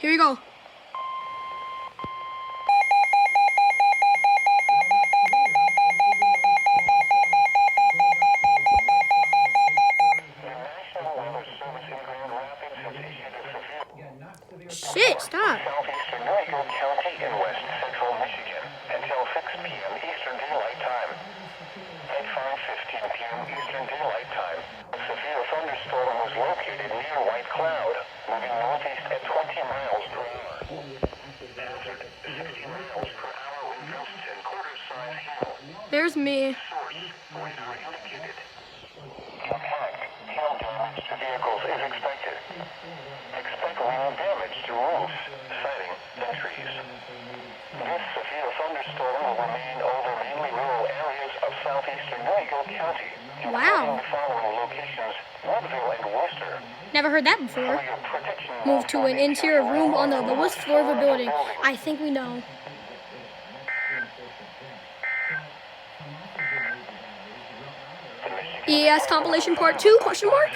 Here we go. Shit, stop. Southeastern New York County in west central Michigan until 6 p.m. Eastern Daylight Time. At 5:15 p.m. Eastern Daylight Time, a severe thunderstorm was located near White Cloud, moving northeast at 20 miles per hour. Hazard 60 miles per hour with gusts and quarter-size hail. There's me. Source, radar indicated. Impact, hail damage to vehicles is expected. Expect wind damage to roofs, siding, and trees. This severe thunderstorm will remain over mainly rural areas of southeastern New York County, including Wow. the following locations: Woodville and Worcester. Never heard that before. Move to an interior room on the lowest floor of a building. I think we know. EAS compilation part 2, question mark?